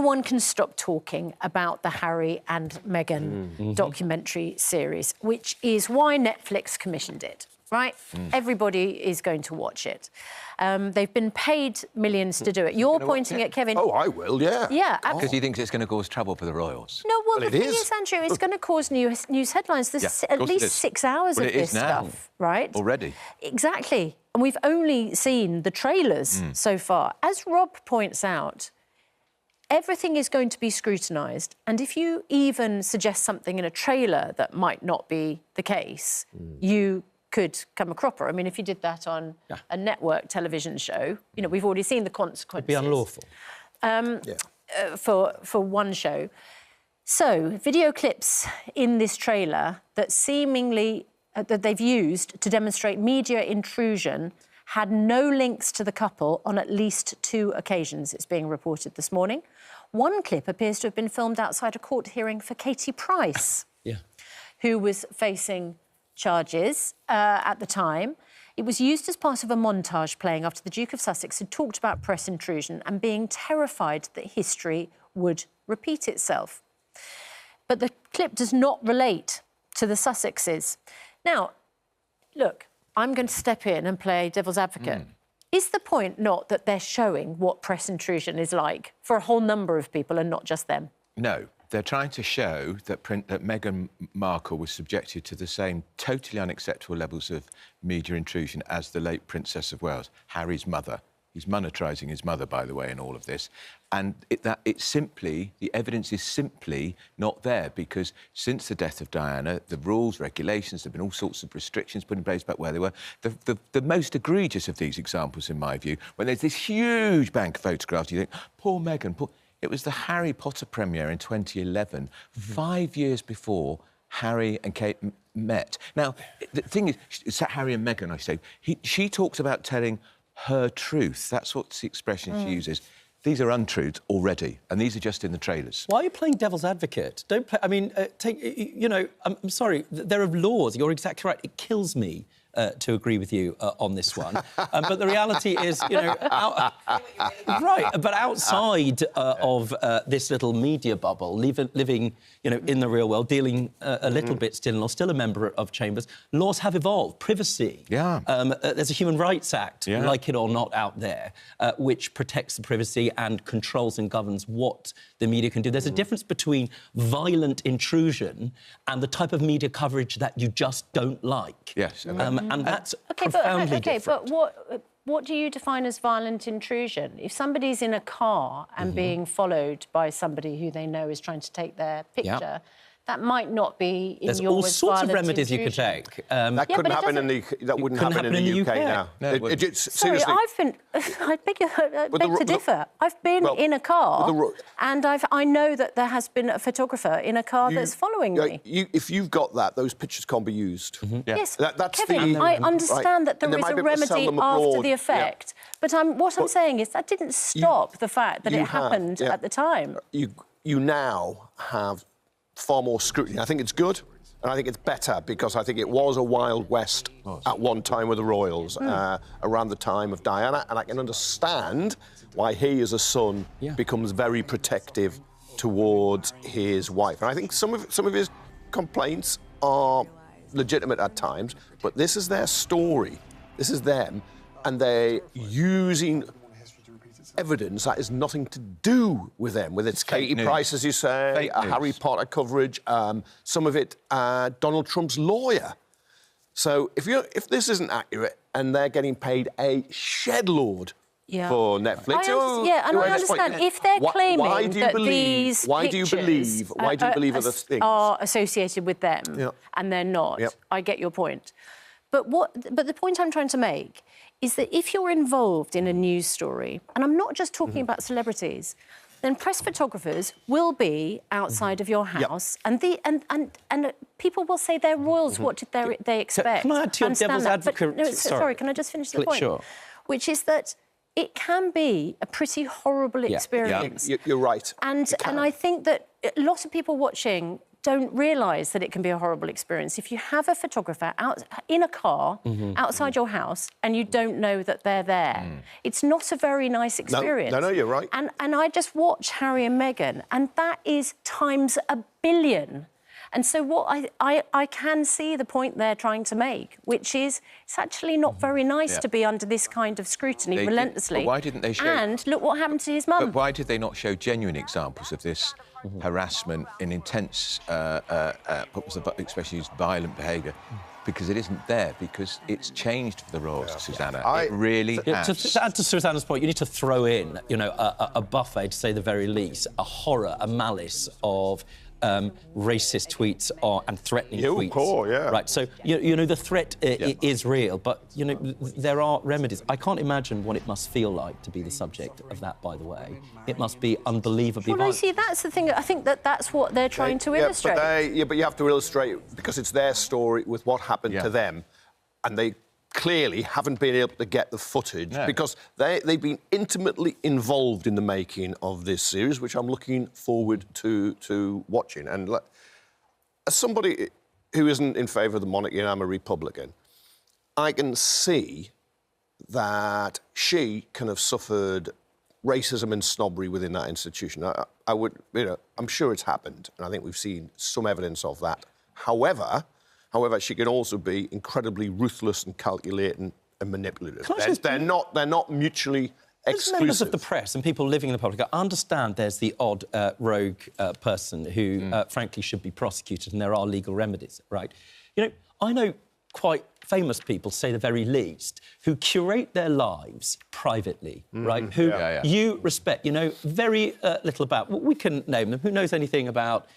one can stop talking about the Harry and Meghan documentary series, which is why Netflix commissioned it, right? Everybody is going to watch it. They've been paid millions to do it. You're pointing at Kevin. Oh, I will, yeah. Yeah, because he thinks it's going to cause trouble for the royals. No, well, the thing is, Andrew, it's going to cause news headlines. There's at least 6 hours of this stuff, right? Already. Exactly. And we've only seen the trailers so far. As Rob points out, everything is going to be scrutinised. And if you even suggest something in a trailer that might not be the case, you could come a cropper. I mean, if you did that on a network television show, you know, we've already seen the consequences. It'd be unlawful. For one show. So, video clips in this trailer that seemingly that they've used to demonstrate media intrusion had no links to the couple on at least 2 occasions, it's being reported this morning. One clip appears to have been filmed outside a court hearing for Katie Price, who was facing charges at the time. It was used as part of a montage playing after the Duke of Sussex had talked about press intrusion and being terrified that history would repeat itself. But the clip does not relate to the Sussexes. Now, look, I'm going to step in and play devil's advocate. Is the point not that they're showing what press intrusion is like for a whole number of people and not just them? No. They're trying to show that Meghan Markle was subjected to the same totally unacceptable levels of media intrusion as the late Princess of Wales, Harry's mother. He's monetising his mother, by the way, in all of this. And the evidence is simply not there, because since the death of Diana, the rules, regulations, there have been all sorts of restrictions put in place about where they were. The most egregious of these examples, in my view, when there's this huge bank of photographs, you think, poor Meghan, poor... It was the Harry Potter premiere in 2011, 5 years before Harry and Kate met. Now, the thing is, it's Harry and Meghan, I say. She talks about telling her truth. That's what the expression she uses. These are untruths already, and these are just in the trailers. Why are you playing devil's advocate? Don't play... I mean, you know, I'm sorry, there are laws. You're exactly right. It kills me to agree with you on this one. But the reality is, you know... right, but outside of this little media bubble, living, you know, in the real world, dealing a little bit still, still a member of Chambers, laws have evolved. Privacy. Yeah. There's a Human Rights Act, like it or not, out there, which protects the privacy and controls and governs what the media can do. There's a difference between violent intrusion and the type of media coverage that you just don't like. Yes. And that's profoundly different. But what do you define as violent intrusion? If somebody's in a car and being followed by somebody who they know is trying to take their picture, that might not be in There's your all sorts of remedies intrusion. you could take. That couldn't happen in the... That wouldn't happen in the UK now. No, Sorry, I've been... I beg to differ. I've been in a car and I know that there has been a photographer in a car that's following me. If you've got that, those pictures can't be used. Yes, that's Kevin, I understand that there is a remedy after the effect, but what I'm saying is that didn't stop the fact that it happened at the time. You now have far more scrutiny. I think it's good, and I think it's better, because I think it was a Wild West at one time with the royals, around the time of Diana, and I can understand why he, as a son, becomes very protective towards his wife. And I think some of his complaints are legitimate at times, but this is their story. This is them, and they're using evidence that has nothing to do with them, with its Katie Price, as you say, Harry Potter coverage, some of it Donald Trump's lawyer. So if this isn't accurate and they're getting paid a shed load for Netflix, I understand. If they're claiming that these why do you believe other things are associated with them and they're not? I get your point. But the point I'm trying to make is that if you're involved in a news story, and I'm not just talking about celebrities, then press photographers will be outside of your house, and people will say they're royals. What did they expect? Can I add to your devil's advocate? Sorry, can I just finish the point? Sure. Which is that it can be a pretty horrible experience. You're right. And I think that a lot of people watching don't realise that it can be a horrible experience. If you have a photographer out in a car outside your house and you don't know that they're there, it's not a very nice experience. No, you're right. And I just watch Harry and Meghan, and that is times a billion. And so what I can see the point they're trying to make, which is it's actually not very nice to be under this kind of scrutiny relentlessly. But why didn't they show... And look what happened to his mum. But why did they not show genuine examples of this harassment and intense, what was the expression used, violent behaviour? Because it isn't there, because it's changed for the royals, Susanna. It really has. To add to Susanna's point, you need to throw in, you know, a buffet, to say the very least, a horror, a malice of racist tweets and threatening tweets. Poor, yeah. Right, so, you know, the threat is real, but, you know, there are remedies. I can't imagine what it must feel like to be the subject of that, by the way. It must be unbelievably Well, no, see, that's the thing. I think that's what they're trying to illustrate. But you have to illustrate, because it's their story with what happened to them, and they clearly haven't been able to get the footage because they've been intimately involved in the making of this series, which I'm looking forward to watching. And as somebody who isn't in favour of the monarchy, and I'm a Republican, I can see that she can have suffered racism and snobbery within that institution. I would, you know, I'm sure it's happened, and I think we've seen some evidence of that. However, she can also be incredibly ruthless and calculating and manipulative. They're not mutually exclusive. As members of the press and people living in the public, I understand there's the odd rogue person who, frankly, should be prosecuted, and there are legal remedies, right? You know, I know quite famous people, to say the very least, who curate their lives privately, right? Who you respect. You know very little about. We can name them. Who knows anything about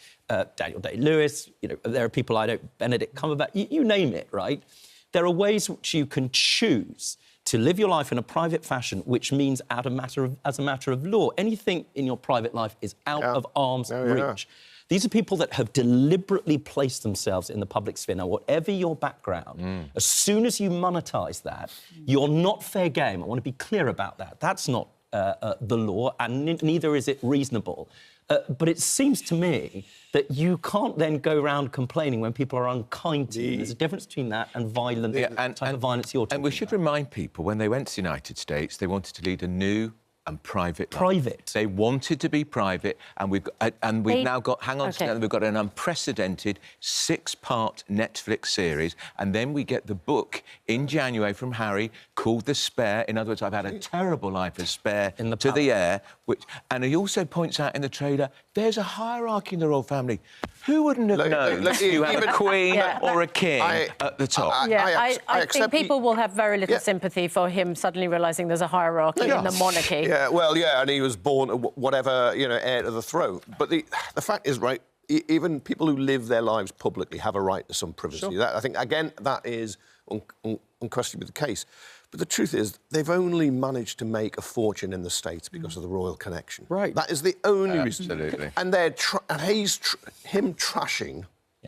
Daniel Day-Lewis? You know, there are people I don't. Benedict Cumberbatch. You name it, right? There are ways which you can choose to live your life in a private fashion, which means as a matter of law. Anything in your private life is out of arm's reach. These are people that have deliberately placed themselves in the public sphere. Now, whatever your background, as soon as you monetise that, you're not fair game. I want to be clear about that. That's not the law, and neither is it reasonable. But it seems to me that you can't then go around complaining when people are unkind to you. There's a difference between that and violent type of violence you're talking And we should remind people, when they went to the United States, they wanted to lead a new and private life. They wanted to be private, and we've now got, hang on, we've got an unprecedented 6-part Netflix series, and then we get the book in January from Harry called The Spare. In other words, I've had a terrible life as Spare to the heir. And he also points out in the trailer, there's a hierarchy in the royal family. Who wouldn't have known you had a queen or a king at the top? I think people will have very little sympathy for him suddenly realising there's a hierarchy in the monarchy. And he was born whatever, you know, heir to the throne. But the fact is, right, even people who live their lives publicly have a right to some privacy. That, I think, again, that is unquestionably the case. But the truth is, they've only managed to make a fortune in the States because of the royal connection. Right. That is the only reason. Absolutely. And him trashing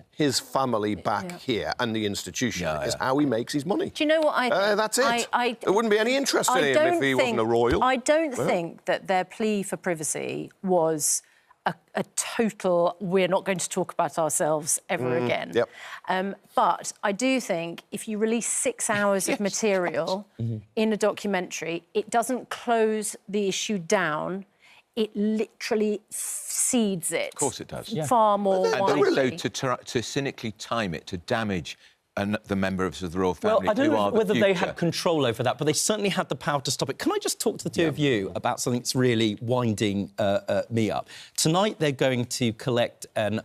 his family back here and the institution is how he makes his money. Do you know what I think? That's it. There wouldn't be any interest in him if he wasn't a royal. I don't think that their plea for privacy was a total, we're not going to talk about ourselves ever again. But I do think if you release 6 hours of material in a documentary, it doesn't close the issue down. It literally seeds it. Of course it does. Far more widely. And also to cynically time it, to damage the member of the royal family. Well, I don't know whether they had control over that, but they certainly had the power to stop it. Can I just talk to the two of you about something that's really winding me up? Tonight they're going to collect an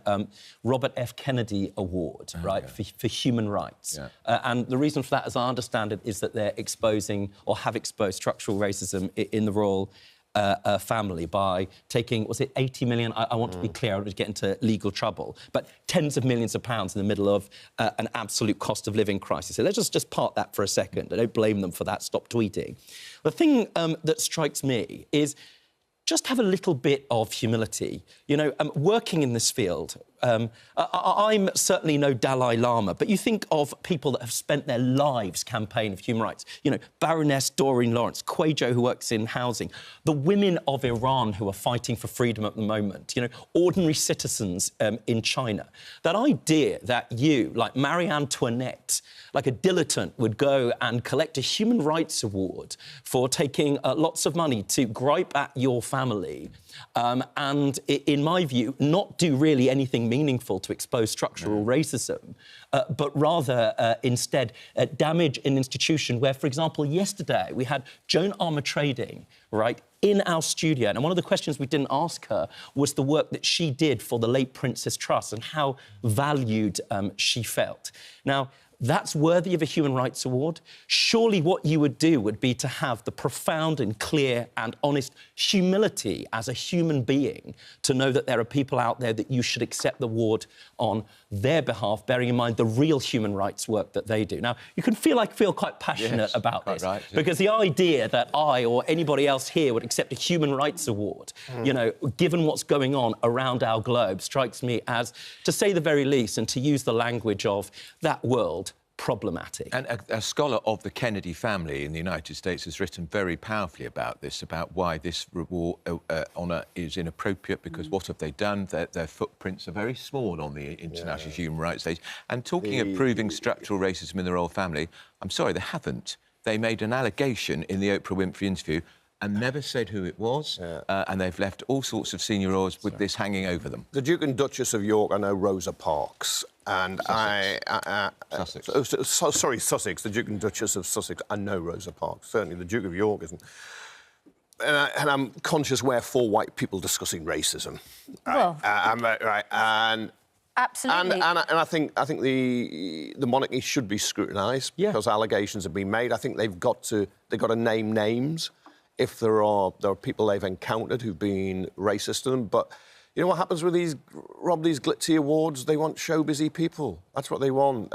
Robert F. Kennedy Award, for human rights. And the reason for that, as I understand it, is that they're exposing or have exposed structural racism in the royal family by taking, was it 80 million? I want to be clear, I don't get into legal trouble, but tens of millions of pounds in the middle of an absolute cost of living crisis. So let's just park that for a second. I don't blame them for that. Stop tweeting. The thing that strikes me is just have a little bit of humility. You know, working in this field, I'm certainly no Dalai Lama, but you think of people that have spent their lives campaigning for human rights. You know, Baroness Doreen Lawrence, Kwejo, who works in housing, the women of Iran who are fighting for freedom at the moment, you know, ordinary citizens in China. That idea that you, like Marie Antoinette, like a dilettante, would go and collect a human rights award for taking lots of money to gripe at your family and, in my view, not do really anything meaningful to expose structural racism, but rather instead damage an institution where, for example, yesterday we had Joan Armatrading, right, in our studio, and one of the questions we didn't ask her was the work that she did for the late Princess Trust and how valued she felt. Now, that's worthy of a Human Rights Award. Surely what you would do would be to have the profound and clear and honest humility as a human being to know that there are people out there that you should accept the award on their behalf, bearing in mind the real human rights work that they do. Now, you can feel quite passionate about this, right, because the idea that I or anybody else here would accept a Human Rights Award, you know, given what's going on around our globe, strikes me as, to say the very least, and to use the language of that world, problematic. And a scholar of the Kennedy family in the United States has written very powerfully about this, about why this reward, honour is inappropriate, because what have they done? Their footprints are very small on the international human rights stage. And talking of proving structural racism in the royal family, I'm sorry, they haven't. They made an allegation in the Oprah Winfrey interview and never said who it was, and they've left all sorts of senior royals with this hanging over them. The Duke and Duchess of York, I know Rosa Parks, and Sussex. Sussex, the Duke and Duchess of Sussex. I know Rosa Parks, certainly the Duke of York isn't. And I'm conscious we're four white people discussing racism. Well, and absolutely. And I think the monarchy should be scrutinised because allegations have been made. I think they've got to name names if there are people they've encountered who've been racist to them. But you know what happens with these glitzy awards? They want showbizy people. That's what they want.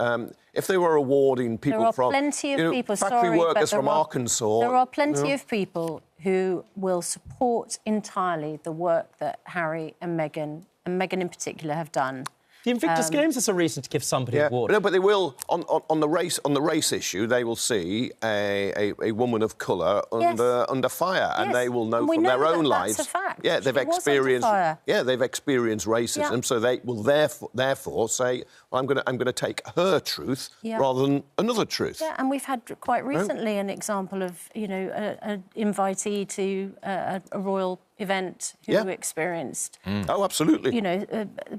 If they were awarding people from factory workers from Arkansas, there are plenty of people who will support entirely the work that Harry and Meghan in particular have done. The Invictus Games is a reason to give somebody an award. No, but they will on the race issue. They will see a woman of colour under fire, and they will know from their own lives. That's a fact. Yeah, they've experienced. Yeah, they've experienced racism, so they will therefore say, well, I'm going to take her truth rather than another truth. Yeah, and we've had quite recently an example of an invitee to a royal event who experieused absolutely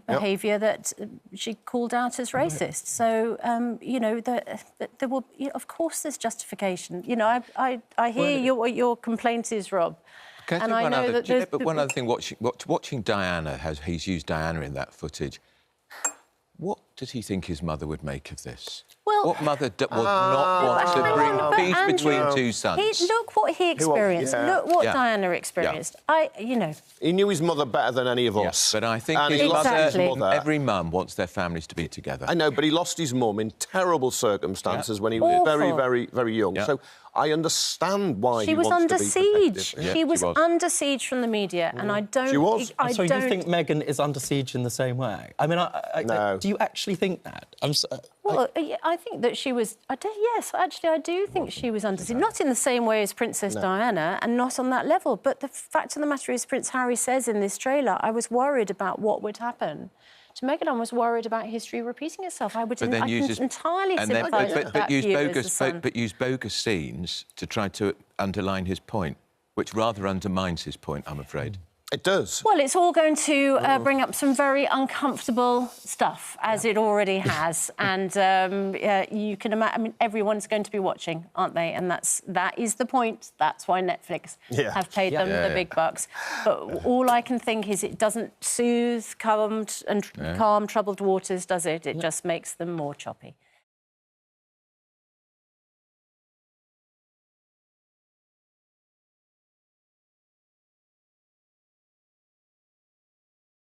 behaviour that she called out as racist. So there will of course there's justification. You know, I hear what your complaint is, Rob. And I know that but one other thing, watching Diana, he's used Diana in that footage. What does he think his mother would make of this? Well, what mother would not want to bring peace between two sons? Look what he experienced. Look what Diana experienced. He knew his mother better than any of us. But I think his mother, every mum wants their families to be together. I know, but he lost his mum in terrible circumstances when he was very, very, very young. So I understand why he wants under to be siege. protective. She was under siege from the media, and I don't... She was. So you think Meghan is under siege in the same way? I mean, no. Do you actually think that? I think that she was... Yes, actually, I do think she was under siege. Not in the same way as Princess Diana, and not on that level. But the fact of the matter is, Prince Harry says in this trailer, I was worried about what would happen to Meghan. I was worried about history repeating itself. I can entirely sympathise with that view as a son. But use bogus scenes to try to underline his point, which rather undermines his point, I'm afraid. It does. Well, it's all going to bring up some very uncomfortable stuff, as it already has. And you can imagine, I mean, everyone's going to be watching, aren't they? And that is the point. That's why Netflix have paid them the big bucks. But all I can think is it doesn't soothe calm troubled waters, does it? It just makes them more choppy.